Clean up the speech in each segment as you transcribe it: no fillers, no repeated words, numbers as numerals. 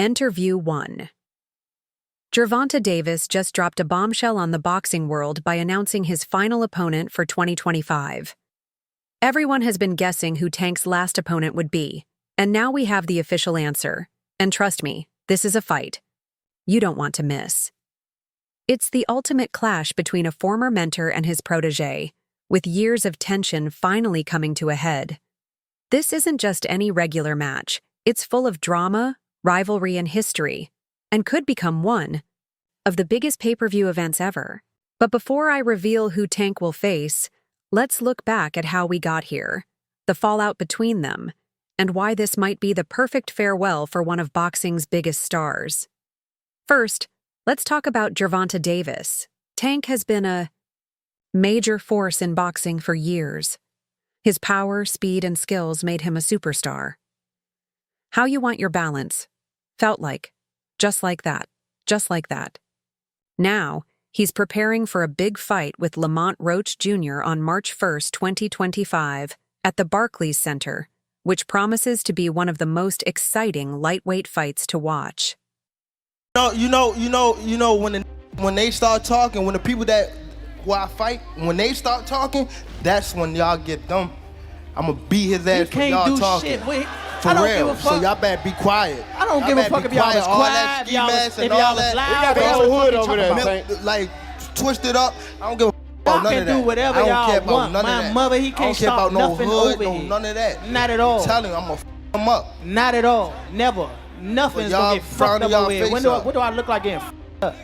Interview 1. GervontaDavis just dropped a bombshell on the boxing world by announcing his final opponent for 2025. Everyone has been guessing who Tank's last opponent would be, and now we have the official answer. And trust me, this is a fight you don't want to miss. It's the ultimate clash between a former mentor and his protege, with years of tension finally coming to a head. This isn't just any regular match. It's full of drama, rivalry, and history, and could become one of the biggest pay-per-view events ever. But before I reveal who Tank will face, let's look back at how we got here, the fallout between them, and why this might be the perfect farewell for one of boxing's biggest stars. First, let's talk about GervontaDavis. Tank has been a major force in boxing for years. His power, speed, and skills made him a superstar. How you want your balance? Felt like. Just like that. Just like that. Now, he's preparing for a big fight with Lamont Roach Jr. on March 1st, 2025, at the Barclays Center, which promises to be one of the most exciting lightweight fights to watch. You know, when they start talking, when the people that who I fight, when they start talking, that's when y'all get them. I'm gonna beat his ass for y'all talking. Shit. For real. So y'all better be quiet. I don't give a fuck if y'all was quiet, if y'all was loud. They got the whole hood over there. Like twisted up. I don't give a fuck about none of that. Y'all can do whatever y'all want. My mother, he can't stop nothing over here. None of that. Not at all. I'm telling you, I'm gonna f him up. Not at all. Never. Nothing's gonna get fucked up over here. What do I look like getting fucked up?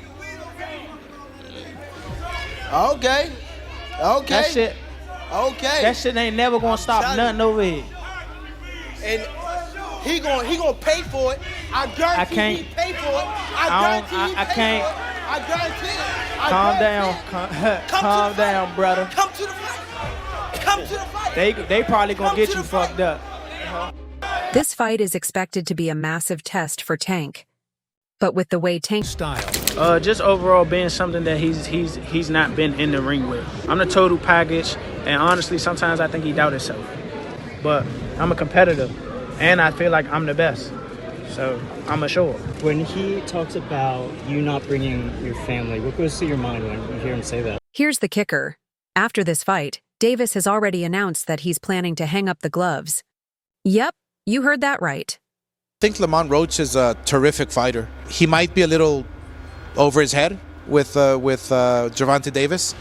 Okay. That shit. Okay. That shit ain't never gonna stop nothing over here. And he gonna pay for it. I guarantee he pay for it. I guarantee it. Calm down. Calm down, brother. Come to the fight. Come to the fight. They probably gonna get you fucked up. This fight is expected to be a massive test for Tank. But with the way Tank style, just overall being something that he's not been in the ring with. I'm the total package, and honestly, sometimes I think he doubts himself. But I'm a competitor, and I feel like I'm the best. So I'm assured. When he talks about you not bringing your family, what goes through your mind when you hear him say that? Here's the kicker. After this fight, Davis has already announced that he's planning to hang up the gloves. Yep, you heard that right. I think Lamont Roach is a terrific fighter. He might be a little over his head with GervontaDavis.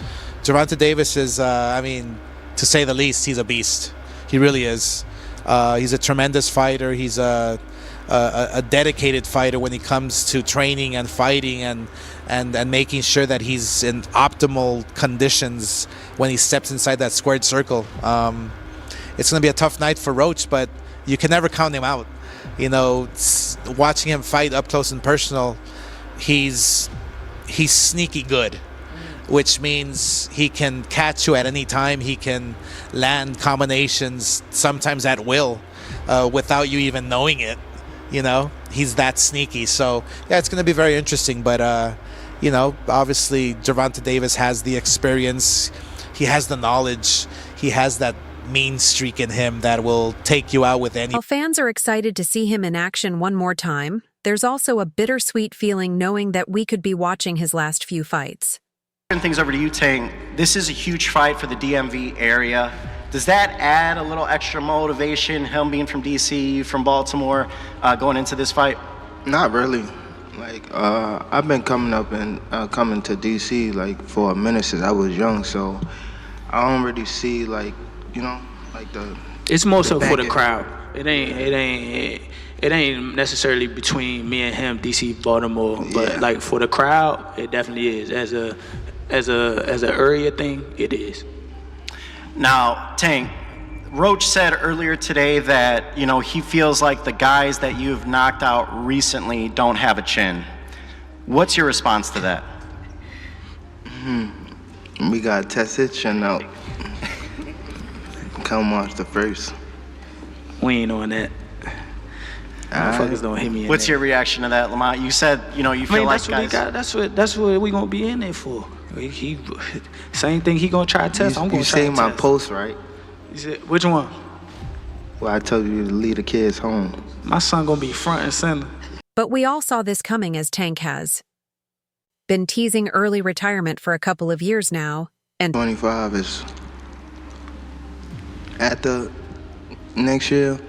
GervontaDavis is, I mean, to say the least, he's a beast. He really is. He's a tremendous fighter. He's a dedicated fighter when it comes to training and fighting and making sure that he's in optimal conditions when he steps inside that squared circle. It's going to be a tough night for Roach, but you can never count him out. You know, watching him fight up close and personal, he's sneaky good, which means he can catch you at any time. He can land combinations, sometimes at will, without you even knowing it. You know, he's that sneaky. So, yeah, it's going to be very interesting. But, you know, obviously GervontaDavis has the experience. He has the knowledge. He has that mean streak in him that will take you out with any. While fans are excited to see him in action one more time, there's also a bittersweet feeling knowing that we could be watching his last few fights. Turn things over to you, Tank. This is a huge fight for the DMV area. Does that add a little extra motivation, him being from DC, from Baltimore, going into this fight? Not really. Like, I've been coming up and coming to DC like for a minute since I was young, so I don't really see like, you know, like the. It's more so for the crowd. It ain't necessarily between me and him, DC, Baltimore, but like for the crowd, it definitely is. As a area thing, it is. Now, Tank, Roach said earlier today that, you know, he feels like the guys that you've knocked out recently don't have a chin. What's your response to that? We gotta test his chin out. Come watch the first. We ain't on that. Motherfuckers don't hit me. What's your reaction to that, Lamont? You said, you know, you feel like guys. That's what we gonna be in there for. He same thing. He gonna try to test. I'm gonna try to test. You seen my post, right? You said which one? Well, I told you to leave the kids home. My son gonna be front and center. But we all saw this coming, as Tank has been teasing early retirement for a couple of years now, and 25 is after next year,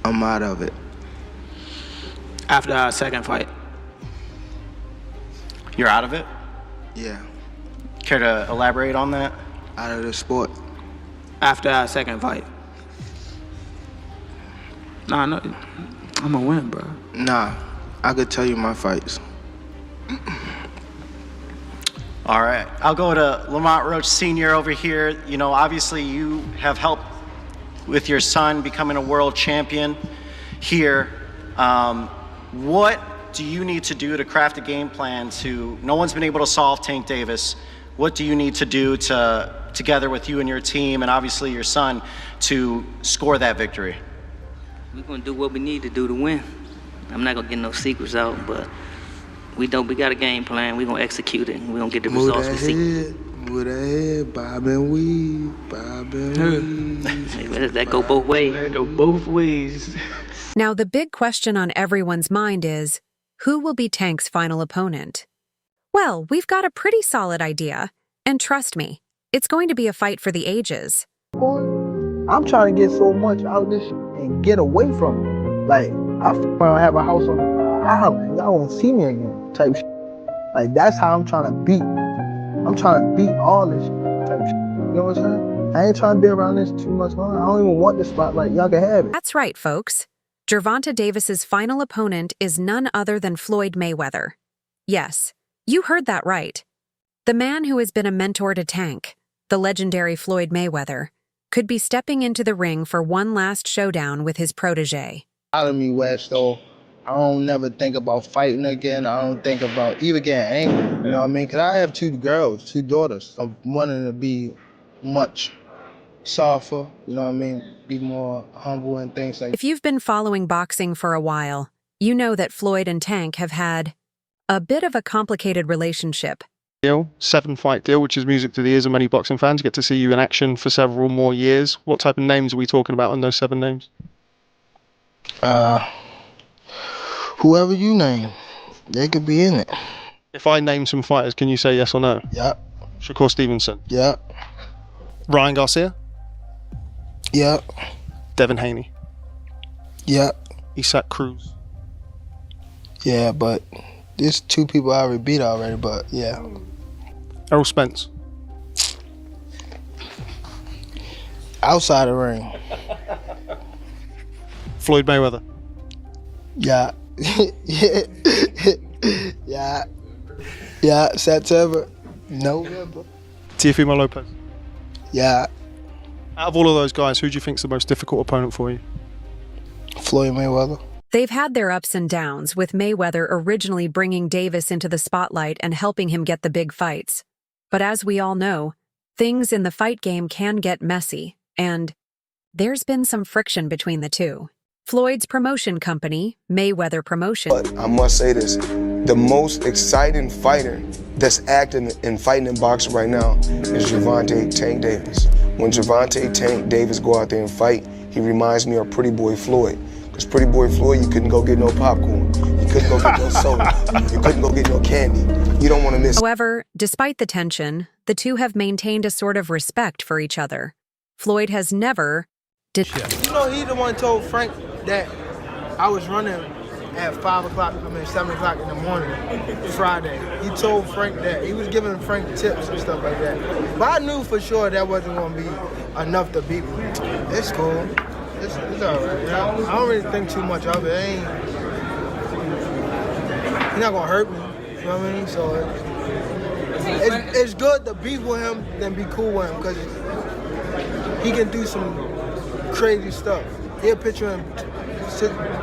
I'm out of it. After our second fight. You're out of it? Yeah, Care to elaborate on that? out of the sport. After our second fight. Nah, no, I'm gonna win, bro. Nah, I could tell you my fights. All right. I'll go to Lamont Roach Sr. over here. You know, obviously you have helped with your son becoming a world champion here. What do you need to do to craft a game plan to, no one's been able to solve Tank Davis. What do you need to do to, together with you and your team and obviously your son, to score that victory? We're gonna do what we need to do to win. I'm not gonna get no secrets out, but we got a game plan. We're gonna execute it, and we're gonna get the results we seek. Move that head, bob and weave, bob and weave. That go both ways. That go both ways. now the big question on everyone's mind is, who will be Tank's final opponent? Well, we've got a pretty solid idea, and trust me, it's going to be a fight for the ages. Boy, I'm trying to get so much out of this and get away from it. Like, I have a house on the island. Y'all won't see me again, type shit. Like, that's how I'm trying to beat. I'm trying to beat all this shit, type shit. You know what I'm saying? I ain't trying to be around this too much longer. I don't even want the spotlight. Y'all can have it. That's right, folks. Gervonta Davis's final opponent is none other than Floyd Mayweather. Yes, you heard that right. The man who has been a mentor to Tank, the legendary Floyd Mayweather, could be stepping into the ring for one last showdown with his protege. Out of me, West, though. I don't never think about fighting again. I don't think about even getting angry. You know what I mean? Because I have two girls, two daughters. I'm wanting to be much softer, you know what I mean? Be more humble and things like that. If you've been following boxing for a while, you know that Floyd and Tank have had a bit of a complicated relationship. 7-fight deal, which is music to the ears of many boxing fans. Get to see you in action for several more years. What type of names are we talking about on those 7 names? Whoever you name, they could be in it. If I name some fighters, can you say yes or no? Yep. Shakur Stevenson. Yep. Ryan Garcia. Yep. Devin Haney. Yep. Isaac Cruz. Yeah, but there's 2 people I already beat already, but yeah. Errol Spence. Outside the ring. Floyd Mayweather. Yeah. Yeah. Yeah. September. November. Teofimo Lopez. Yeah. Out of all of those guys, who do you think's the most difficult opponent for you? Floyd Mayweather. They've had their ups and downs, with Mayweather originally bringing Davis into the spotlight and helping him get the big fights. But as we all know, things in the fight game can get messy, and there's been some friction between the two. Floyd's promotion company, Mayweather Promotion. But I must say this, the most exciting fighter that's acting and fighting in boxing right now is Gervonta Tank Davis. When Gervonta Tank Davis go out there and fight, he reminds me of Pretty Boy Floyd. Because Pretty Boy Floyd, you couldn't go get no popcorn. You couldn't go get no soda. You couldn't go get no candy. You don't want to miss. However, despite the tension, the two have maintained a sort of respect for each other. Floyd has never You know, he the one told Frank that I was running at 7 o'clock in the morning, Friday. He told Frank that. He was giving Frank tips and stuff like that. But I knew for sure that wasn't going to be enough to beat me. It's cool. It's all right. I don't really think too much of it. He's not going to hurt me. You know what I mean? So it's good to be with him than be cool with him, because he can do some crazy stuff. He'll put you in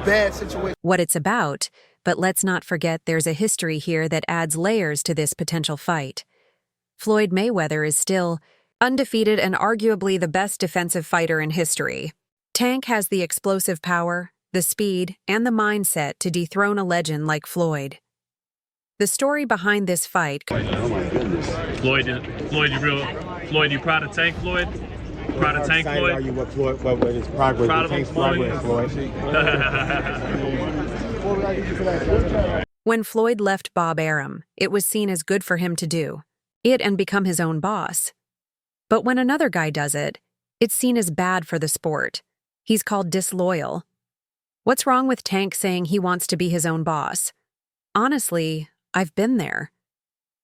bad situations. what it's about, but let's not forget there's a history here that adds layers to this potential fight. Floyd Mayweather is still undefeated and arguably the best defensive fighter in history. Tank has the explosive power, the speed, and the mindset to dethrone a legend like Floyd. The story behind this fight... Oh my goodness. Floyd, you proud of Tank, Floyd? Proud of Tank, Floyd? Are you with his progress? Proud of Tank's Floyd. progress, Floyd. When Floyd left Bob Arum, it was seen as good for him to do it and become his own boss. But when another guy does it, it's seen as bad for the sport. He's called disloyal. What's wrong with Tank saying he wants to be his own boss? Honestly, I've been there.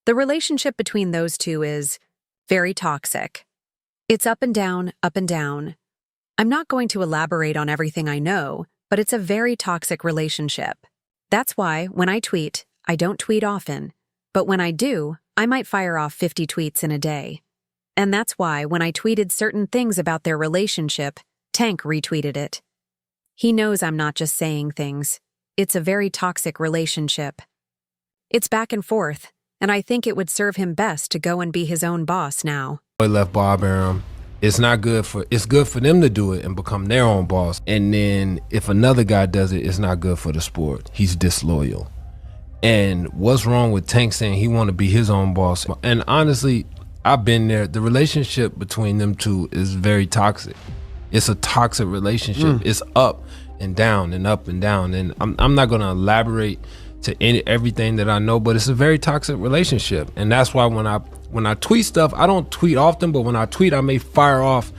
The relationship between those two is very toxic. It's up and down, up and down. I'm not going to elaborate on everything I know, but it's a very toxic relationship. That's why, when I tweet, I don't tweet often. But when I do, I might fire off 50 tweets in a day. And that's why, when I tweeted certain things about their relationship, Tank retweeted it. He knows I'm not just saying things. It's a very toxic relationship. It's back and forth, and I think it would serve him best to go and be his own boss now. Left Bob Arum. It's good for them to do it and become their own boss. And then if another guy does it, it's not good for the sport. He's disloyal. And what's wrong with Tank saying he want to be his own boss? And honestly, I've been there. The relationship between them two is very toxic. It's a toxic relationship. It's up and down and up and down. And I'm not going to elaborate to everything that I know, but it's a very toxic relationship. And that's why when I tweet stuff, I don't tweet often, but when I tweet, I may fire off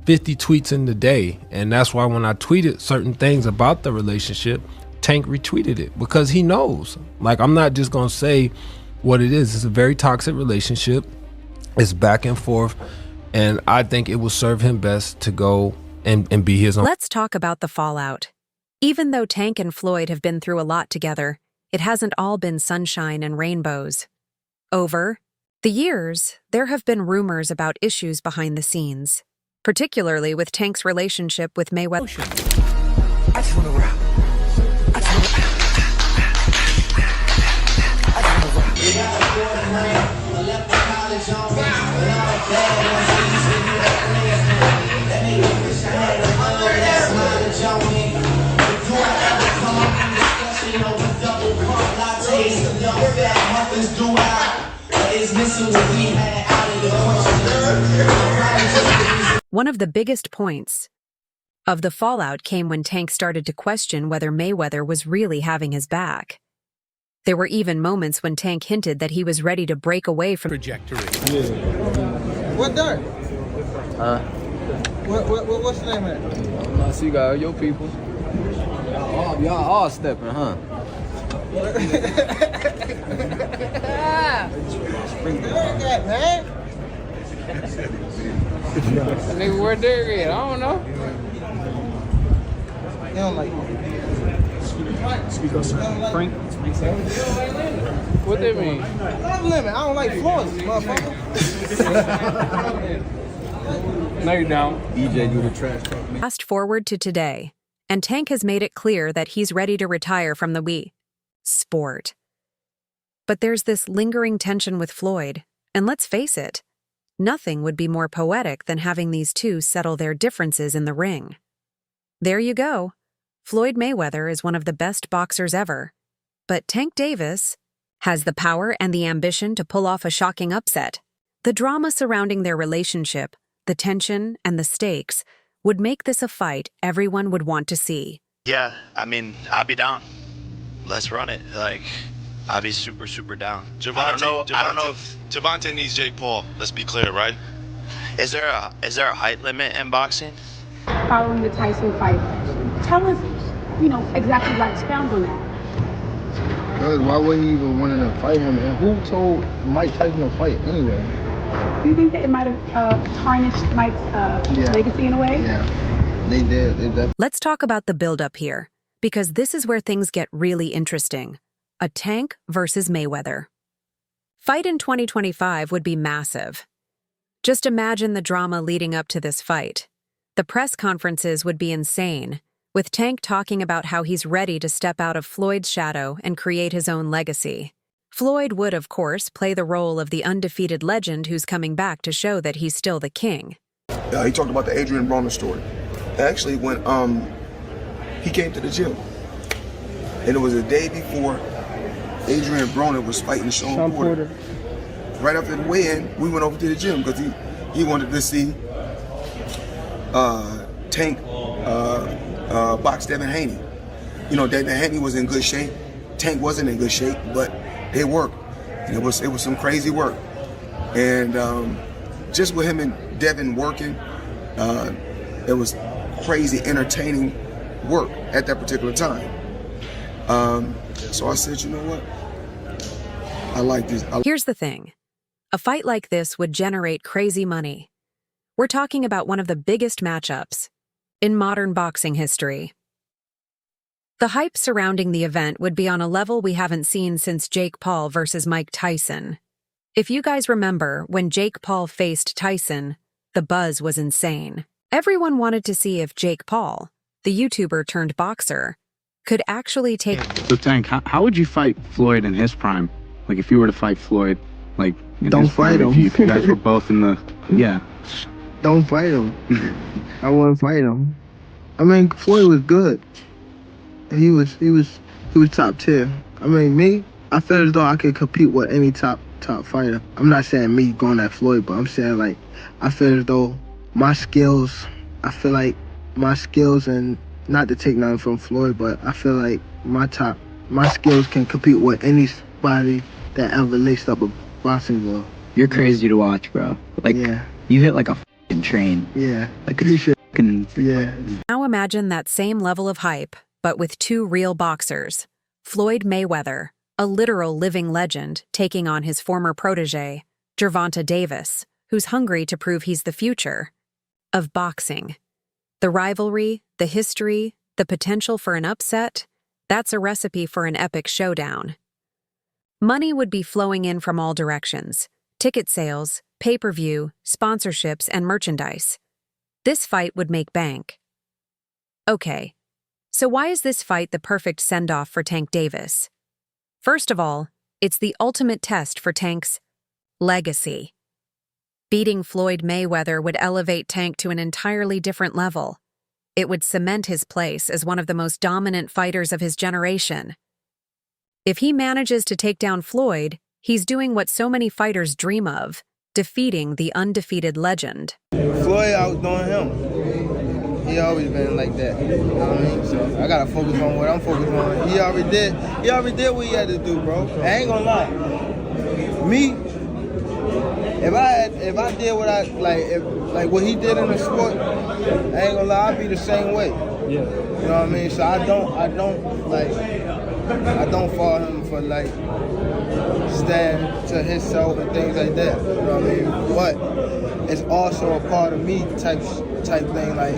50 tweets in the day. And that's why when I tweeted certain things about the relationship, Tank retweeted it because he knows. Like, I'm not just going to say what it is. It's a very toxic relationship. It's back and forth. And I think it will serve him best to go and be his own. Let's talk about the fallout. Even though Tank and Floyd have been through a lot together, it hasn't all been sunshine and rainbows. Over the years, there have been rumors about issues behind the scenes, particularly with Tank's relationship with Mayweather. I just want to rap. I just want to rap. One of the biggest points of the fallout came when Tank started to question whether Mayweather was really having his back. There were even moments when Tank hinted that he was ready to break away from trajectory. What dirt? What's the name of it? I see you got your people. Y'all all stepping, huh? Man. Nigga, where Derek at? I don't know. You don't like Speak up, Frank. What that mean? I'm limit. I don't like Floyd, motherfucker. No, you don't. EJ do the trash talk. Fast forward to today, and Tank has made it clear that he's ready to retire from the sport. But there's this lingering tension with Floyd, and let's face it, nothing would be more poetic than having these two settle their differences in the ring. There you go. Floyd Mayweather is one of the best boxers ever, but Tank Davis has the power and the ambition to pull off a shocking upset. The drama surrounding their relationship, the tension, and the stakes would make this a fight everyone would want to see. Yeah, I mean, I'll be down. Let's run it. Like, I'll be super, super down. I don't know if Gervonta needs Jake Paul. Let's be clear, right? Is there a height limit in boxing? Following the Tyson fight, tell us, exactly why expound on that. Because why would he even want to fight him? And who told Mike Tyson to fight anyway? Do you think that it might have tarnished Mike's legacy in a way? Yeah, they did. Let's talk about the build-up here, because this is where things get really interesting. A Tank versus Mayweather. Fight in 2025 would be massive. Just imagine the drama leading up to this fight. The press conferences would be insane, with Tank talking about how he's ready to step out of Floyd's shadow and create his own legacy. Floyd would, of course, play the role of the undefeated legend who's coming back to show that he's still the king. He talked about the Adrian Broner story. Actually, when he came to the gym, and it was a day before Adrian Broner was fighting Sean Porter. Right after the weigh-in, we went over to the gym because he wanted to see Tank boxed Devin Haney. You know, Devin Haney was in good shape. Tank wasn't in good shape, but they worked. And it was some crazy work. And just with him and Devin working, it was crazy entertaining work at that particular time. So I said, you know what? I like this. Here's the thing. A fight like this would generate crazy money. We're talking about one of the biggest matchups in modern boxing history. The hype surrounding the event would be on a level we haven't seen since Jake Paul versus Mike Tyson. If you guys remember, when Jake Paul faced Tyson, the buzz was insane. Everyone wanted to see if Jake Paul, the YouTuber turned boxer, could actually take... So Tank, how would you fight Floyd in his prime? Like if you were to fight Floyd, like... Don't fight him. If you guys were both in the... Yeah. Don't fight him. I wouldn't fight him. I mean, Floyd was good. He was top tier. I mean, me, I feel as though I could compete with any top fighter. I'm not saying me going at Floyd, but I'm saying like, I feel as though my skills, and not to take nothing from Floyd, but I feel like my skills can compete with anybody that ever laced up a boxing glove. You're crazy to watch, bro. Like, yeah. You hit like a f***ing train. Yeah. Like a f***ing... Yeah. Now imagine that same level of hype, but with two real boxers. Floyd Mayweather, a literal living legend, taking on his former protege, GervontaDavis, who's hungry to prove he's the future of boxing. The rivalry, the history, the potential for an upset, that's a recipe for an epic showdown. Money would be flowing in from all directions: ticket sales, pay-per-view, sponsorships, and merchandise. This fight would make bank. Okay, so why is this fight the perfect send-off for Tank Davis? First of all, it's the ultimate test for Tank's legacy. Beating Floyd Mayweather would elevate Tank to an entirely different level. It would cement his place as one of the most dominant fighters of his generation. If he manages to take down Floyd, he's doing what so many fighters dream of, defeating the undefeated legend. Floyd outdoing him. He always been like that. You know what I mean? So I gotta focus on what I'm focused on. He already did what he had to do, bro. I ain't gonna lie. Me, if I did what I like what he did in the sport, I ain't gonna lie, I'd be the same way. Yeah. You know what I mean? So I don't follow him for like stand to himself and things like that. You know what I mean? But it's also a part of me type thing, like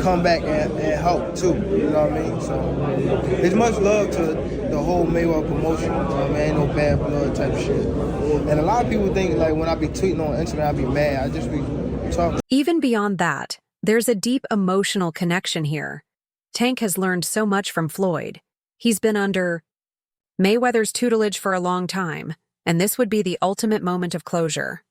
come back and help too. You know what I mean? So it's much love to the whole Mayweather promotion. You know what I mean? Ain't no bad blood type shit. And a lot of people think like when I be tweeting on Instagram, I be mad. I just be talking. Even beyond that, there's a deep emotional connection here. Tank has learned so much from Floyd. He's been under Mayweather's tutelage for a long time, and this would be the ultimate moment of closure.